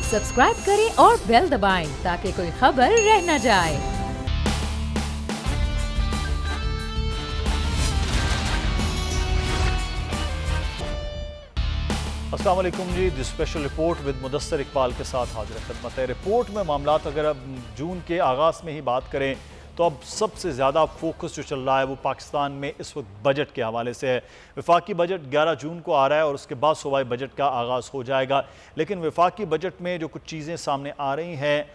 Subscribe करें और bell दबाएं ताकि कोई खबर रह न जाए। अस्सलाम वालेकुम जी। The special report with Mudassar Iqbal के साथ हाजिर खिदमत है। रिपोर्ट में मामलात अगर अब जून के आगाज़ में ही बात करें तो अब सबसे ज़्यादा फोकस जो चल रहा है वो पाकिस्तान में इस वक्त बजट के हवाले से है। वफाकी बजट 11 जून को आ रहा है और उसके बाद सूबाई बजट का आगाज़ हो जाएगा। लेकिन वफाकी बजट में जो कुछ चीज़ें सामने आ रही हैं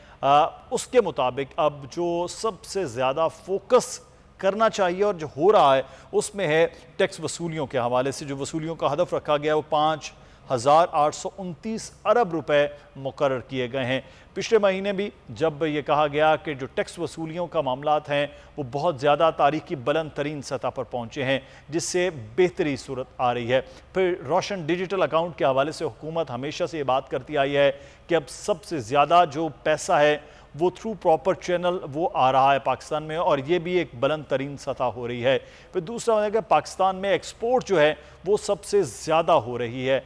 उसके मुताबिक अब जो सबसे ज़्यादा फोकस करना चाहिए और जो हो रहा है उसमें है टैक्स वसूलियों के हवाले से। जो वसूलियों का हदफ रखा गया वो 5,829 अरब रुपए मुकर्रर किए गए हैं। पिछले महीने भी जब ये कहा गया कि जो टैक्स वसूलियों का मामलात हैं वो बहुत ज़्यादा तारीखी बुलंद तरीन सतह पर पहुँचे हैं, जिससे बेहतरी सूरत आ रही है। फिर रोशन डिजिटल अकाउंट के हवाले से हुकूमत हमेशा से ये बात करती आई है कि अब सबसे ज़्यादा जो पैसा है वो थ्रू प्रॉपर चैनल वो आ रहा है पाकिस्तान में, और ये भी एक बुलंद तरीन सतह हो रही है। फिर दूसरा है कि पाकिस्तान में एक्सपोर्ट जो है वो सबसे ज़्यादा हो रही है।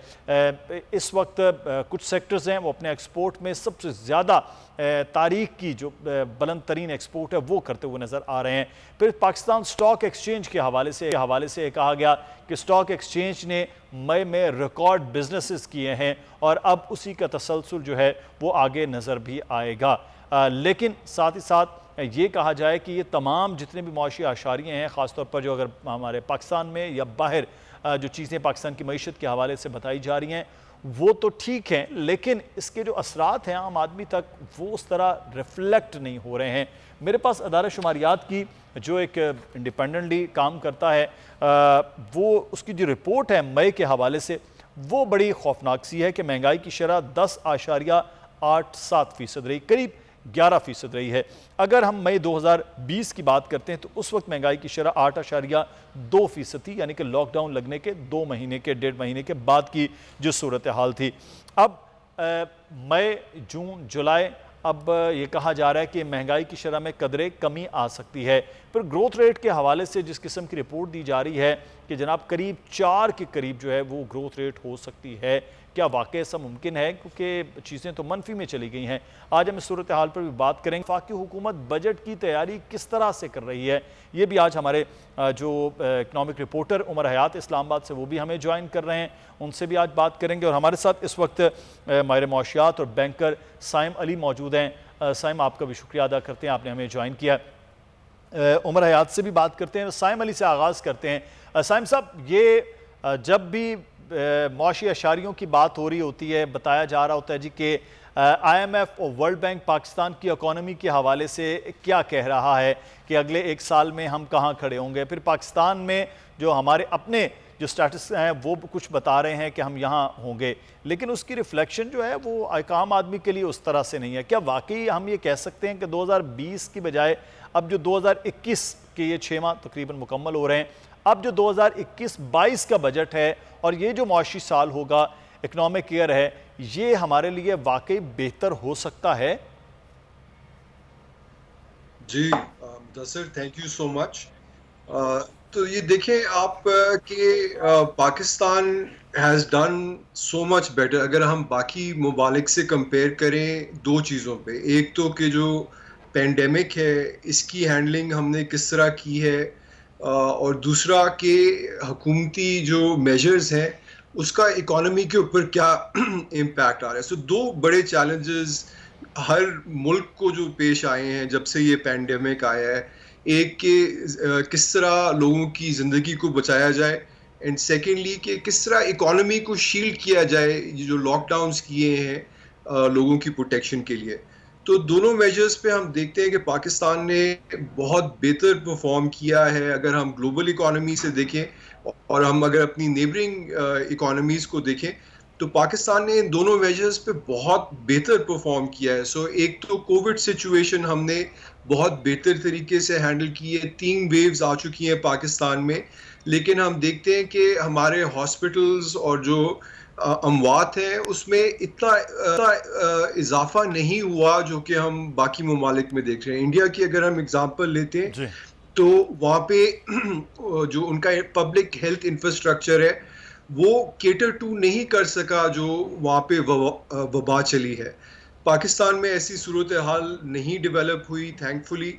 इस वक्त कुछ सेक्टर्स हैं वो अपने एक्सपोर्ट में सबसे ज़्यादा तारीख की जो बुलंद तरीन एक्सपोर्ट है वो करते हुए नज़र आ रहे हैं। फिर पाकिस्तान स्टॉक एक्सचेंज के हवाले से कहा गया कि स्टॉक एक्सचेंज ने मई में रिकॉर्ड बिजनेसेस किए हैं और अब उसी का तसलसल जो है वो आगे नज़र भी आएगा। लेकिन साथ ही साथ ये कहा जाए कि ये तमाम जितने भी मुआशी आशारियाँ हैं, ख़ासतौर पर जो अगर हमारे पाकिस्तान में या बाहर जो चीज़ें पाकिस्तान की मईशत के हवाले से बताई जा रही हैं वो तो ठीक हैं, लेकिन इसके जो असरात हैं आम आदमी तक वो उस तरह रिफ्लेक्ट नहीं हो रहे हैं। मेरे पास अदारा शुमारियात की जो एक इंडिपेंडेंटली काम करता है वो उसकी जो रिपोर्ट है मई के हवाले से वो बड़ी खौफनाक सी है कि महंगाई की शरह 10.87% रही, करीब 11% रही है। अगर हम मई 2020 की बात करते हैं तो उस वक्त महंगाई की शरह 8.2% थी, यानी कि लॉकडाउन लगने के 2 महीने के 1.5 महीने के बाद की जो सूरत हाल थी। अब मई, जून, जुलाई अब ये कहा जा रहा है कि महंगाई की शरह में कदरे कमी आ सकती है। फिर ग्रोथ रेट के हवाले से जिस किस्म की रिपोर्ट दी जा रही है कि जनाब करीब 4 के करीब जो है वो ग्रोथ रेट हो सकती है, क्या वाकई ऐसा मुमकिन है? क्योंकि चीज़ें तो मनफी में चली गई हैं। आज हम इस सूरत हाल पर भी बात करेंगे। वफाकी हुकूमत बजट की तैयारी किस तरह से कर रही है ये भी आज हमारे जो इकनॉमिक रिपोर्टर उमर हयात इस्लामाबाद से वो भी हमें ज्वाइन कर रहे हैं, उनसे भी आज बात करेंगे। और हमारे साथ इस वक्त माहिर मौशियात और बैंकर साइम अली मौजूद हैं। साइम, आपका भी शुक्रिया अदा करते हैं, आपने हमें ज्वाइन किया। उमर हयात से भी बात करते हैं, साइम अली से आगाज़ करते हैं। साइम साहब, ये जब भी मुआशी अशारियों की बात हो रही होती है, बताया जा रहा होता है जी कि IMF और वर्ल्ड बैंक पाकिस्तान की इकॉनमी के हवाले से क्या कह रहा है कि अगले 1 साल में हम कहाँ खड़े होंगे। फिर पाकिस्तान में जो हमारे अपने जो स्टैटस हैं वो कुछ बता रहे हैं कि हम यहाँ होंगे, लेकिन उसकी रिफ्लेक्शन जो है वो एक आम आदमी के लिए उस तरह से नहीं है। क्या वाकई हम ये कह सकते हैं कि 2020 की बजाय अब जो 2021 के ये 6 माह तकरीबन मुकम्मल हो रहे हैं, अब जो 2021-22 का बजट है और ये जो मुआशी साल होगा, इकनॉमिक ईयर है, ये हमारे लिए वाकई बेहतर हो सकता है? जी Mudassir, thank you so much. तो ये देखें आप कि Pakistan has done so much better अगर हम बाकी ममालिक से कंपेयर करें 2 चीज़ों पे। एक तो कि जो पेंडेमिक है इसकी हैंडलिंग हमने किस तरह की है, और दूसरा कि हुकूमती जो मेजर्स हैं उसका इकोनॉमी के ऊपर क्या इम्पैक्ट आ रहा है। सो 2 बड़े चैलेंजेस हर मुल्क को जो पेश आए हैं जब से ये पैंडेमिक आया है। एक कि किस तरह लोगों की ज़िंदगी को बचाया जाए, एंड सेकेंडली कि किस तरह इकोनॉमी को शील्ड किया जाए, ये जो लॉकडाउन्स किए हैं लोगों की प्रोटेक्शन के लिए। तो दोनों मेजर्स पे हम देखते हैं कि पाकिस्तान ने बहुत बेहतर परफॉर्म किया है अगर हम ग्लोबल इकोनॉमी से देखें, और हम अगर अपनी नेबरिंग इकोनॉमीज़ को देखें तो पाकिस्तान ने इन दोनों मेजर्स पे बहुत बेहतर परफॉर्म किया है। सो एक तो कोविड सिचुएशन हमने बहुत बेहतर तरीके से हैंडल की है। 3 वेव्स आ चुकी हैं पाकिस्तान में, लेकिन हम देखते हैं कि हमारे हॉस्पिटल्स और जो अमवात हैं उसमें इतना इजाफा नहीं हुआ जो कि हम बाकी ममालिक में देख रहे हैं। इंडिया की अगर हम एग्जांपल लेते हैं तो वहाँ पे जो उनका पब्लिक हेल्थ इंफ्रास्ट्रक्चर है वो केटर टू नहीं कर सका जो वहाँ पे वबा चली है। पाकिस्तान में ऐसी सूरत हाल नहीं डेवलप हुई थैंकफुली,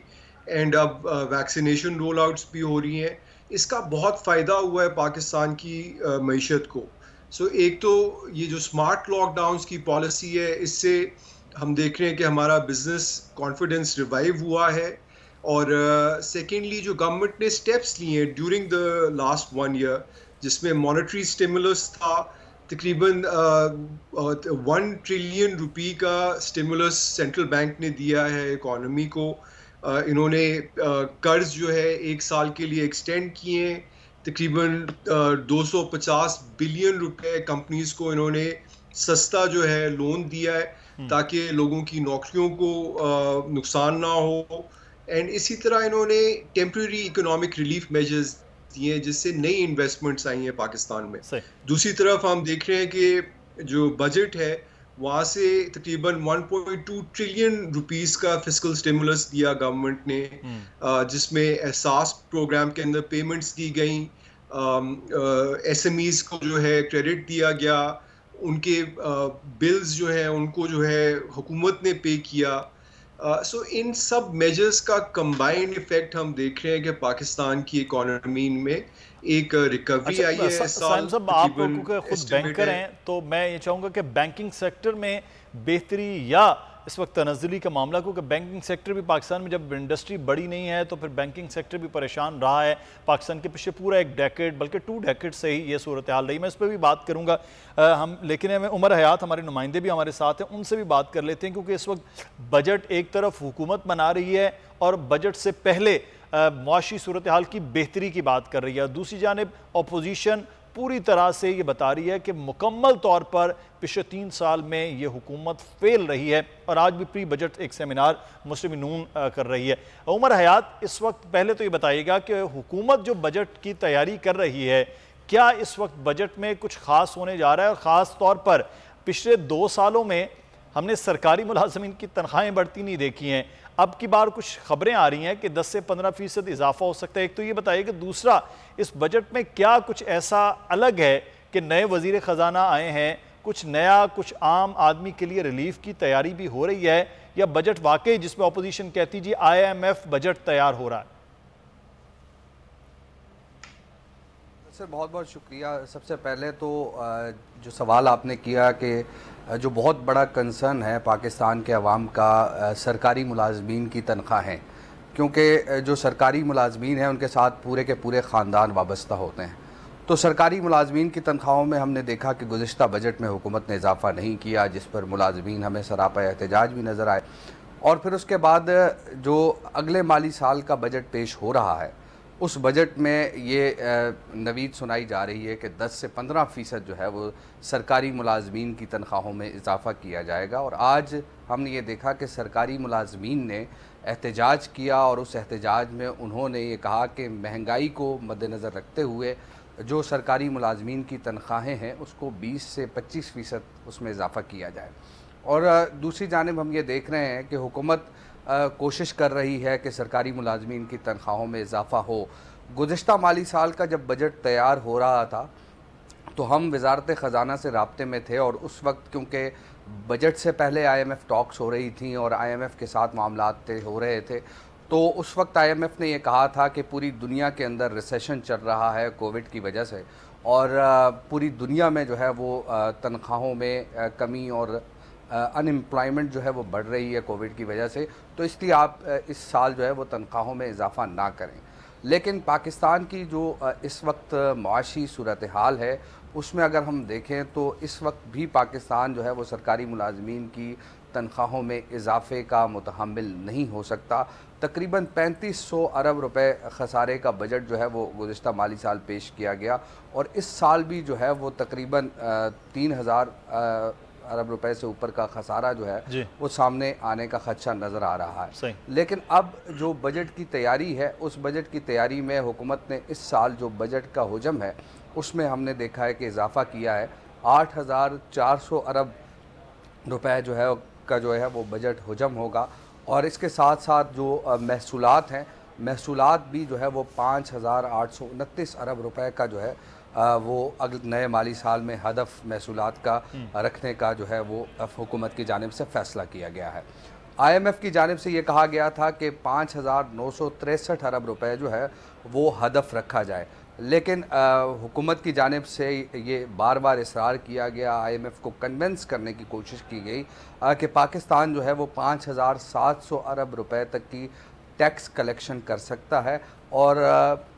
एंड अब वैक्सीनेशन रोल आउट्स भी हो रही हैं। इसका बहुत फ़ायदा हुआ है पाकिस्तान की मईशत को। एक तो ये जो स्मार्ट लॉकडाउन्स की पॉलिसी है, इससे हम देख रहे हैं कि हमारा बिजनेस कॉन्फिडेंस रिवाइव हुआ है। और सेकेंडली जो गवर्नमेंट ने स्टेप्स लिए हैं ड्यूरिंग द लास्ट 1 ईयर, जिसमें मॉनेटरी स्टिमुलस था, तकरीबन 1 ट्रिलियन रुपी का स्टिमुलस सेंट्रल बैंक ने दिया है इकोनॉमी को। इन्होंने कर्ज जो है 1 साल के लिए एक्सटेंड किए हैं। तकरीबन 250 बिलियन रुपए कंपनीज को इन्होंने सस्ता जो है लोन दिया है, ताकि लोगों की नौकरियों को नुकसान ना हो। एंड इसी तरह इन्होंने टेम्परेरी इकोनॉमिक रिलीफ मेजर्स दिए हैं, जिससे नई इन्वेस्टमेंट्स आई हैं पाकिस्तान में। सही। दूसरी तरफ हम देख रहे हैं कि जो बजट है वहाँ से तकरीबन 1.2 ट्रिलियन रुपीस का फिस्कल स्टिमुलस दिया गवर्नमेंट ने, जिसमें एहसास प्रोग्राम के अंदर पेमेंट्स दी गई, एसएमईज को जो है क्रेडिट दिया गया, उनके बिल्स जो है उनको जो है हुकूमत ने पे किया। इन सब मेजर्स का कंबाइंड इफेक्ट हम देख रहे हैं कि पाकिस्तान की इकोनॉमी में एक रिकवरी आई है इस साल। साइम साहब, आप तकरीबन क्योंकि खुद estimate बैंकर है। हैं, तो मैं ये चाहूँगा कि बैंकिंग सेक्टर में बेहतरी या इस वक्त तनज़्ज़ुली का मामला, क्योंकि बैंकिंग सेक्टर भी पाकिस्तान में जब इंडस्ट्री बड़ी नहीं है तो फिर बैंकिंग सेक्टर भी परेशान रहा है पाकिस्तान के पीछे पूरा 1 डेकेड बल्कि 2 डेकेड से ही ये सूरत हाल रही। मैं इस पर भी बात करूँगा हम, लेकिन हमें उमर हयात हमारे नुमाइंदे भी हमारे साथ हैं, उनसे भी बात कर लेते हैं, क्योंकि इस वक्त बजट एक तरफ हुकूमत बना रही है और बजट से पहले मुआशी सूरत हाल की बेहतरी की बात कर रही है, दूसरी जानिब अपोजिशन पूरी तरह से ये बता रही है कि मुकम्मल तौर पर पिछले 3 साल में ये हुकूमत फेल रही है। और आज भी प्री बजट एक सेमिनार मुस्लिम नून कर रही है। उमर हयात, इस वक्त पहले तो ये बताइएगा कि हुकूमत जो बजट की तैयारी कर रही है, क्या इस वक्त बजट में कुछ खास होने जा रहा है? और ख़ास तौर पर पिछले 2 सालों में हमने सरकारी मुलाजमीन की तनख्वाहें बढ़ती नहीं देखी हैं, अब की बार कुछ खबरें आ रही हैं कि 10 से 15% इजाफा हो सकता है। एक तो ये बताइए कि दूसरा, इस बजट में क्या कुछ ऐसा अलग है कि नए वजीर ख़जाना आए हैं, कुछ नया, कुछ आम आदमी के लिए रिलीफ की तैयारी भी हो रही है, या बजट वाकई जिसमें अपोजिशन कहती जी IMF बजट तैयार हो रहा है? सर बहुत बहुत शुक्रिया। सबसे पहले तो जो सवाल आपने किया कि जो बहुत बड़ा कंसर्न है पाकिस्तान के अवाम का सरकारी मुलाजमीन की तनख्वाहें, क्योंकि जो सरकारी मुलाजमीन हैं उनके साथ पूरे के पूरे ख़ानदान वाबस्ता होते हैं। तो सरकारी मुलाजमीन की तनख्वाहों में हमने देखा कि गुज़िश्ता बजट में हुकूमत ने इजाफ़ा नहीं किया, जिस पर मुलाजमीन हमें सरापा एहतजाज भी नज़र आए। और फिर उसके बाद जो अगले माली साल का बजट पेश हो रहा है, उस बजट में ये नवीद सुनाई जा रही है कि 10 से 15% जो है वो सरकारी मुलाजमीन की तनख्वाहों में इजाफ़ा किया जाएगा। और आज हमने ये देखा कि सरकारी मुलाजमीन ने एहतजाज किया और उस एहतजाज में उन्होंने ये कहा कि महंगाई को मद्देनज़र रखते हुए जो सरकारी मुलाजमीन की तनख्वाहें हैं उसको 20 से 25% उसमें इजाफ़ा किया जाए। और दूसरी जानिब हम ये देख रहे हैं कि हुकूमत कोशिश कर रही है कि सरकारी मुलाजमीन की तनख्वाहों में इजाफ़ा हो। गुज़िश्ता माली साल का जब बजट तैयार हो रहा था तो हम वज़ारत ख़जाना से राब्ते में थे, और उस वक्त क्योंकि बजट से पहले IMF टॉक्स हो रही थी और IMF के साथ मामलात हो रहे थे, तो उस वक्त IMF ने यह कहा था कि पूरी दुनिया के अंदर रिसेशन चल रहा है कोविड की वजह से, और पूरी दुनिया में जो है वो तनख्वाहों में कमी और अनएम्प्लॉयमेंट जो है वो बढ़ रही है कोविड की वजह से, तो इसलिए आप इस साल जो है वो तनख्वाहों में इजाफ़ा ना करें। लेकिन पाकिस्तान की जो इस वक्त मुआशी सूरत हाल है उसमें अगर हम देखें तो इस वक्त भी पाकिस्तान जो है वो सरकारी मुलाजमीन की तनख्वाहों में इजाफ़े का मुतहम्मिल नहीं हो सकता। तकरीबन 3500 अरब रुपए खसारे का बजट जो है वो गुज़िश्ता माली साल पेश किया गया, और इस साल भी जो है वो तकरीबन 3000 अरब रुपए से ऊपर का खसारा जो है वो सामने आने का खदशा नज़र आ रहा है। लेकिन अब जो बजट की तैयारी है, उस बजट की तैयारी में हुकूमत ने इस साल जो बजट का हुजम है उसमें हमने देखा है कि इजाफ़ा किया है। 8400 अरब रुपए जो है वो बजट हुजम होगा, और इसके साथ साथ जो महसूलात हैं, महसूलात भी जो है वो 5829 अरब रुपए का जो है वो अगले नए माली साल में हदफ महसूलात का रखने का जो है वो हुकूमत की जानिब से फ़ैसला किया गया है। IMF की जानिब से ये कहा गया था कि 5,963 अरब रुपए जो है वो हदफ रखा जाए, लेकिन हुकूमत की जानिब से ये बार बार इसरार किया गया, IMF को कन्विंस करने की कोशिश की गई कि पाकिस्तान जो है वो 5,700 अरब रुपए तक की टैक्स कलेक्शन कर सकता है, और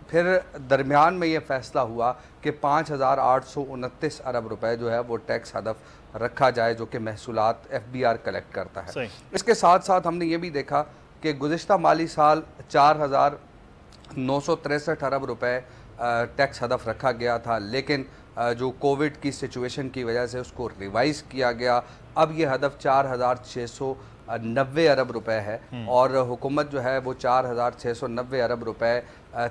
फिर दरमियान में ये फ़ैसला हुआ कि 5,829 अरब रुपए जो है वो टैक्स हदफ रखा जाए, जो कि महसूलात FBR कलेक्ट करता है। इसके साथ साथ हमने ये भी देखा कि गुज़िश्ता माली साल 4,963 अरब रुपए टैक्स हदफ रखा गया था, लेकिन जो कोविड की सिचुएशन की वजह से उसको रिवाइज़ किया गया। अब ये हदफ 4,690 अरब रुपए है, और हुकूमत जो है वो 4,690 अरब रुपए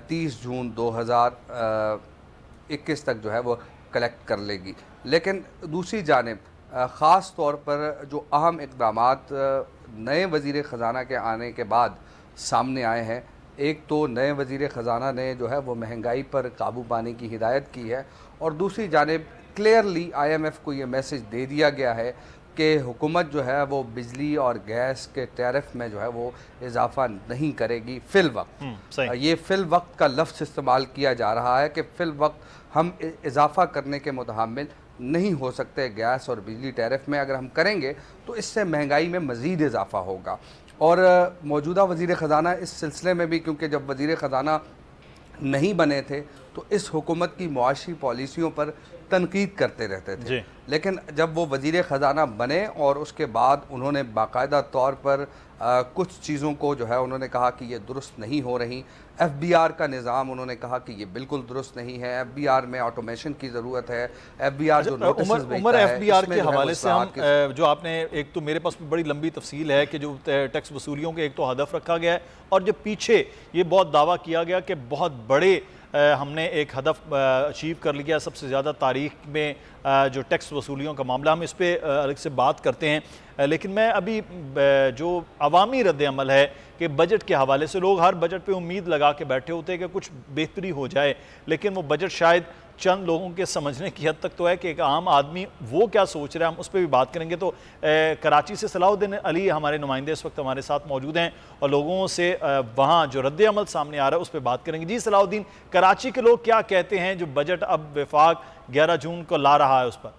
30 जून 2021 तक जो है वो कलेक्ट कर लेगी। लेकिन दूसरी जानिब ख़ास तौर पर जो अहम इक़दामात नए वज़ीर ख़ज़ाना के आने के बाद सामने आए हैं, एक तो नए वज़ीर ख़ज़ाना ने जो है वो महंगाई पर काबू पाने की हिदायत की है, और दूसरी जानिब क्लियरली IMF को ये मैसेज दे दिया गया है कि हुकूमत जो है वो बिजली और गैस के टैरिफ में जो है वो इजाफ़ा नहीं करेगी फ़िल वक्त। ये फ़िल वक्त का लफ्ज़ इस्तेमाल किया जा रहा है कि फ़िल वक्त हम इजाफ़ा करने के मुतहम्मिल नहीं हो सकते गैस और बिजली टैरिफ में। अगर हम करेंगे तो इससे महंगाई में मज़ीद इजाफ़ा होगा। और मौजूदा वज़ीर ख़ज़ाना इस सिलसिले में भी, क्योंकि जब वज़ीर ख़ज़ाना नहीं बने थे तो इस हुकूमत की मुआशी पॉलिसियों पर तनकीद करते रहते थे, लेकिन जब वो वज़ीर ख़ज़ाना बने और उसके बाद उन्होंने बाकायदा तौर पर कुछ चीज़ों को जो है उन्होंने कहा कि ये दुरुस्त नहीं हो रही। FBR का निज़ाम उन्होंने कहा कि ये बिल्कुल दुरुस्त नहीं है, FBR में ऑटोमेशन की ज़रूरत है। FBR जो नोटिस भेजता है, FBR के हवाले से हम जो आपने, एक तो मेरे पास बड़ी लंबी तफसील है कि जो टैक्स वसूलियों के एक तो हदफ रखा गया है, और जो पीछे ये बहुत दावा किया गया कि बहुत बड़े हमने एक हदफ अचीव कर लिया सबसे ज़्यादा तारीख में जो टैक्स वसूलियों का मामला, हम इस पर अलग से बात करते हैं। लेकिन मैं अभी जो अवामी रद्द-ए-अमल है कि बजट के हवाले से लोग हर बजट पे उम्मीद लगा के बैठे होते हैं कि कुछ बेहतरी हो जाए, लेकिन वो बजट शायद चंद लोगों के समझने की हद तक तो है कि एक आम आदमी वो क्या सोच रहा है, हम उस पर भी बात करेंगे। तो कराची से सलाहुद्दीन अली हमारे नुमाइंदे इस वक्त हमारे साथ मौजूद हैं, और लोगों से वहाँ जो रद्द-ए-अमल सामने आ रहा है उस पर बात करेंगे। जी सलाहुद्दीन, कराची के लोग क्या कहते हैं जो बजट अब वफाक 11 जून को ला रहा है उस पर?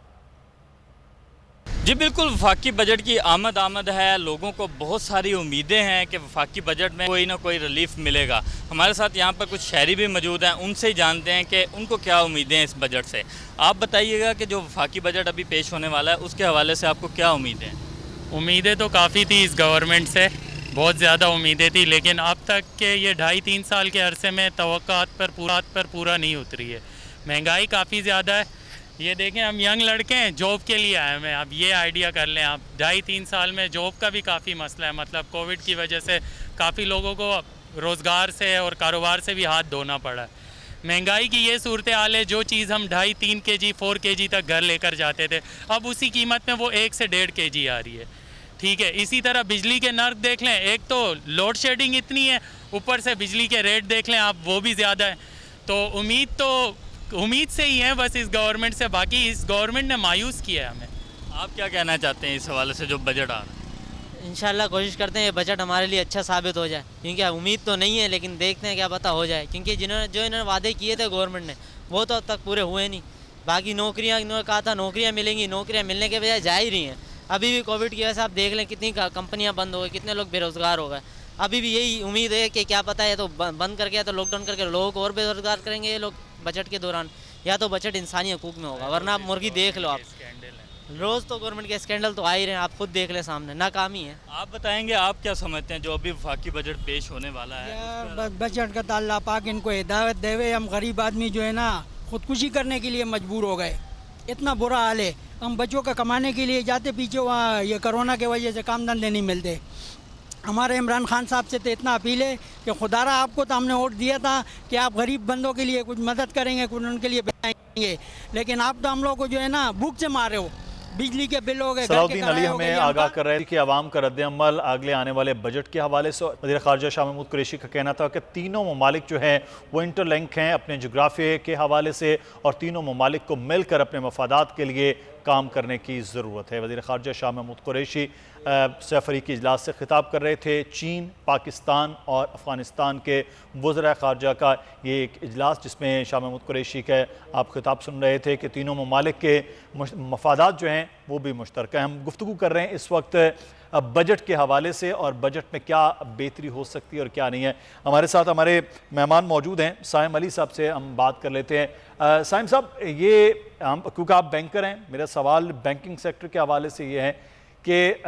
जी बिल्कुल, वफाकी बजट की आमद है। लोगों को बहुत सारी उम्मीदें हैं कि वफाकी बजट में कोई ना कोई रिलीफ मिलेगा। हमारे साथ यहाँ पर कुछ शहरी भी मौजूद हैं, उनसे ही जानते हैं कि उनको क्या उम्मीदें हैं इस बजट से। आप बताइएगा कि जो वफाकी बजट अभी पेश होने वाला है उसके हवाले से आपको क्या उम्मीदें हैं? उम्मीदें तो काफ़ी थी इस गवर्नमेंट से, बहुत ज़्यादा उम्मीदें थी, लेकिन अब तक के ये 2.5-3 साल के अरसे में तवक्कात पर पूरा नहीं उतरी है। महंगाई काफ़ी ज़्यादा है। ये देखें, हम यंग लड़के हैं, जॉब के लिए आए हैं। अब ये आइडिया कर लें आप, 2.5-3 साल में जॉब का भी काफ़ी मसला है। मतलब कोविड की वजह से काफ़ी लोगों को रोज़गार से और कारोबार से भी हाथ धोना पड़ा है। महंगाई की ये सूरत हाल है, जो चीज़ हम 2.5-3 kg 4 kg तक घर लेकर जाते थे, अब उसी कीमत में वो 1 से 1.5 kg आ रही है। ठीक है, इसी तरह बिजली के नर्क देख लें, एक तो लोड शेडिंग इतनी है, ऊपर से बिजली के रेट देख लें आप, वो भी ज़्यादा है। तो उम्मीद से ही है बस इस गवर्नमेंट से, बाकी इस गवर्नमेंट ने मायूस किया है हमें। आप क्या कहना चाहते हैं इस हवाले से जो बजट आ रहा है? इंशाल्लाह कोशिश करते हैं ये बजट हमारे लिए अच्छा साबित हो जाए, क्योंकि उम्मीद तो नहीं है, लेकिन देखते हैं क्या पता हो जाए। क्योंकि इन्होंने वादे किए थे गवर्नमेंट ने, वो तो अब तक पूरे हुए नहीं। बाकी नौकरियाँ, इन्होंने कहा था नौकरियाँ मिलेंगी, नौकरियाँ मिलने के बजाय जा ही रही हैं। अभी भी कोविड की वजह से आप देख लें कितनी कंपनियाँ बंद हो गई, कितने लोग बेरोज़गार हो गए। अभी भी यही उम्मीद है कि क्या पता है तो बंद करके या तो लॉकडाउन करके लोगों को और बेरोज़गार करेंगे ये लोग बजट के दौरान, या तो बजट इंसानी हकूक़ में होगा। वरना आप मुर्गी देख लो, आप रोज़ तो गवर्नमेंट के स्कैंडल तो आ ही रहे हैं, आप खुद देख ले सामने, नाकामी है। आप बताएंगे, आप क्या समझते हैं जो अभी वफाकी बजट पेश होने वाला है? बजट का अल्लाह पाक इनको हिदायत देवे। हम गरीब आदमी जो है ना खुदकुशी करने के लिए मजबूर हो गए, इतना बुरा हाल है। हम बच्चों का कमाने के लिए जाते पीछे, वहाँ ये कोरोना की वजह से काम धंधे नहीं मिलते। हमारे इमरान खान साहब से तो इतना अपील है कि खुदारा आपको तो हमने वोट दिया था कि आप गरीब बंदों के लिए कुछ मदद करेंगे, कुछ उनके लिए बनाएंगे, लेकिन आप तो हम लोग को जो है ना भूख से मार रहे हो। बिजली के बिल हो गए, घर के सलाउद्दीन अली किराए हो हमें गए, आगाह कर रहे थे कि अवाम का रद्द-ए-अमल अगले आने वाले बजट के हवाले से। वज़ीर ख़ारजा शाह महमूद कुरैशी का कहना था कि तीनों ममालिक जो हैं वो इंटरलिंक हैं अपने जोग्राफिया के हवाले से, और तीनों ममालिक को मिलकर अपने मफादात के लिए काम करने की ज़रूरत है। वज़ीर ख़ारजा शाह महमूद कुरैशी सफ़रीकी इजलास से खिताब कर रहे थे। चीन, पाकिस्तान और अफ़गानिस्तान के वज़रा ख़ारजा का ये एक इजलास जिसमें शाह महमूद कुरैशी का आप खिताब सुन रहे थे कि तीनों ममालिक के मफादात जो हैं वो भी मुश्तरक हैं। हम गुफ्तगू कर रहे हैं इस वक्त बजट के हवाले से और बजट में क्या बेहतरी हो सकती है और क्या नहीं है। हमारे साथ हमारे मेहमान मौजूद हैं। साइम अली साहब से हम बात कर लेते हैं। साइम साहब, ये हम क्योंकि आप बैंकर हैं, मेरा सवाल बैंकिंग सेक्टर के हवाले से ये है कि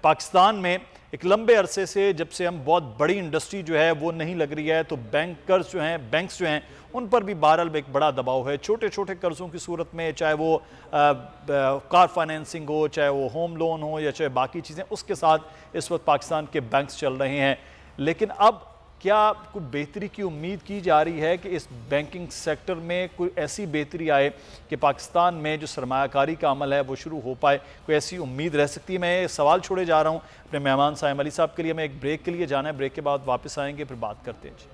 पाकिस्तान में एक लंबे अरसे से जब से हम बहुत बड़ी इंडस्ट्री जो है वो नहीं लग रही है, तो बैंक्स जो हैं उन पर भी बहरहाल एक बड़ा दबाव है। छोटे छोटे कर्ज़ों की सूरत में, चाहे वो कार फाइनेंसिंग हो, चाहे वो होम लोन हो, या चाहे बाकी चीज़ें, उसके साथ इस वक्त पाकिस्तान के बैंक्स चल रहे हैं। लेकिन अब क्या कोई बेहतरी की उम्मीद की जा रही है कि इस बैंकिंग सेक्टर में कोई ऐसी बेहतरी आए कि पाकिस्तान में जो सरमायाकारी का अमल है वो शुरू हो पाए? कोई ऐसी उम्मीद रह सकती है? मैं सवाल छोड़े जा रहा हूँ अपने मेहमान साइम अली साहब के लिए। मैं एक ब्रेक के लिए जाना है, ब्रेक के बाद वापस आएंगे, फिर बात करते हैं। जी,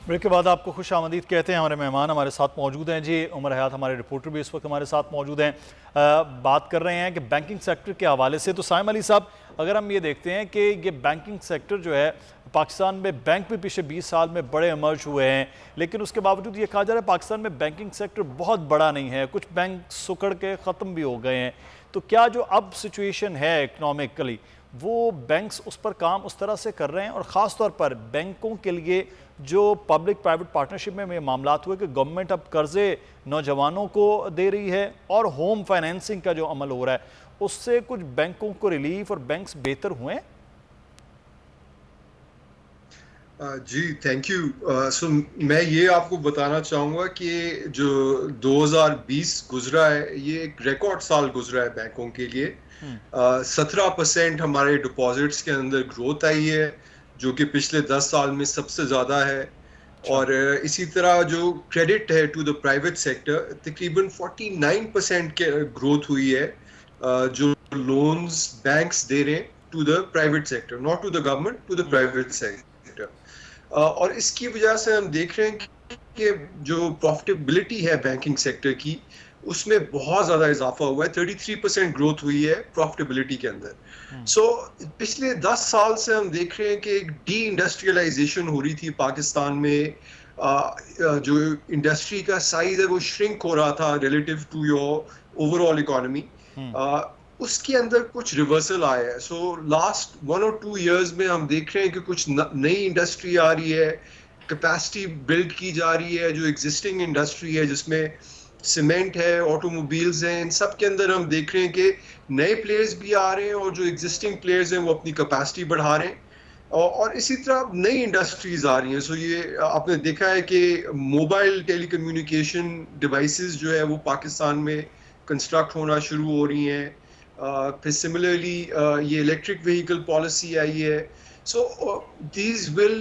ब्रेक के बाद आपको खुश आमदीद कहते हैं। हमारे मेहमान हमारे साथ मौजूद हैं। जी, उमर हयात हमारे रिपोर्टर भी इस वक्त हमारे साथ मौजूद हैं। बात कर रहे हैं कि बैंकिंग सेक्टर के हवाले से। तो साइम अली साहब, अगर हम ये देखते हैं कि ये बैंकिंग सेक्टर जो है पाकिस्तान में, बैंक भी पिछले 20 साल में बड़े इमर्ज हुए हैं, लेकिन उसके बावजूद ये कहा जा रहा है पाकिस्तान में बैंकिंग सेक्टर बहुत बड़ा नहीं है, कुछ बैंक सुकड़ के ख़त्म भी हो गए हैं। तो क्या जो अब सिचुएशन है इकनॉमिकली, वो बैंक्स उस पर काम उस तरह से कर रहे हैं? और ख़ास तौर पर बैंकों के लिए जो पब्लिक प्राइवेट पार्टनरशिप में मामला हुए कि गवर्नमेंट अब कर्जे नौजवानों को दे रही है और होम फाइनेंसिंग का जो अमल हो रहा है, उससे कुछ बैंकों को रिलीफ और बैंक्स बेहतर हुए हैं? जी, थैंक यू। सो मैं ये आपको बताना चाहूँगा कि जो 2020 गुजरा है, ये एक रिकॉर्ड साल गुजरा है बैंकों के लिए। 17% हमारे डिपॉजिट्स के अंदर ग्रोथ आई है, जो कि पिछले 10 साल में सबसे ज़्यादा है। और इसी तरह जो क्रेडिट है टू द प्राइवेट सेक्टर, तकरीबन 49% के ग्रोथ हुई है, जो लोन्स बैंक्स दे रहे हैं to the private sector, not to the government, to the private sector. और इसकी वजह से हम देख रहे हैं कि जो प्रॉफिटेबिलिटी है बैंकिंग सेक्टर की, उसमें बहुत ज़्यादा इजाफा हुआ है। 33% ग्रोथ हुई है प्रॉफिटेबिलिटी के अंदर। सो पिछले 10 साल से हम देख रहे हैं कि एक डी इंडस्ट्रियलाइजेशन हो रही थी पाकिस्तान में। जो इंडस्ट्री का साइज है वो श्रिंक हो रहा था relative to your overall economy. उसके अंदर कुछ रिवर्सल आया है। सो लास्ट 1 और 2 इयर्स में हम देख रहे हैं कि कुछ नई इंडस्ट्री आ रही है, कैपेसिटी बिल्ड की जा रही है। जो एग्जिस्टिंग इंडस्ट्री है जिसमें सीमेंट है, ऑटोमोबाइल्स हैं, इन सब के अंदर हम देख रहे हैं कि नए प्लेयर्स भी आ रहे हैं और जो एग्जिस्टिंग प्लेयर्स हैं वो अपनी कैपेसिटी बढ़ा रहे हैं। और इसी तरह नई इंडस्ट्रीज आ रही हैं। सो ये आपने देखा है कि मोबाइल टेलीकम्युनिकेशन डिवाइसेस जो है वो पाकिस्तान में कंस्ट्रक्ट होना शुरू हो रही हैं। फिर सिमिलरली ये इलेक्ट्रिक व्हीकल पॉलिसी आई है। So these will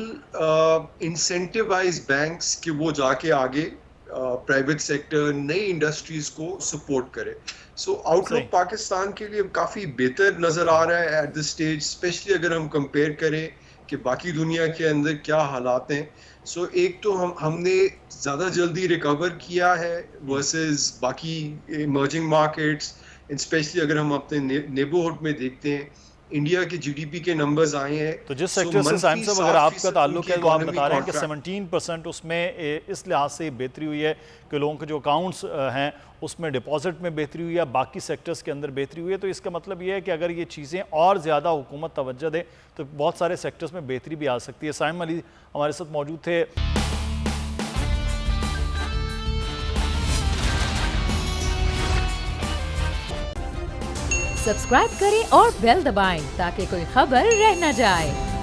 incentivise banks कि वो जाके आगे प्राइवेट सेक्टर, नई इंडस्ट्रीज को सपोर्ट करे। सो आउटलुक पाकिस्तान के लिए काफ़ी बेहतर नज़र आ रहा है एट दिस स्टेज, स्पेशली अगर हम कंपेयर करें कि बाकी दुनिया के अंदर क्या हालात हैं। सो एक तो हमने ज़्यादा जल्दी रिकवर किया है वर्सेस बाकी इमर्जिंग मार्केट्स, स्पेशली अगर हम अपने नेबरहुड में देखते हैं, इंडिया के जीडीपी के नंबर्स आए हैं। तो जिस सेक्टर से साइम साहब अगर आपका ताल्लुक है, तो आप बता रहे हैं कि 17% उसमें इस लिहाज से बेहतरी हुई है कि लोगों के जो अकाउंट्स हैं उसमें डिपॉजिट में बेहतरी हुई है, बाकी सेक्टर्स के अंदर बेहतरी हुई है। तो इसका मतलब ये है कि अगर ये चीज़ें और ज़्यादा हुकूमत तवज्जो दे तो बहुत सारे सेक्टर्स में बेहतरी भी आ सकती है। साइम अली हमारे साथ मौजूद थे। सब्सक्राइब करें और बेल दबाएं ताकि कोई खबर रह न जाए।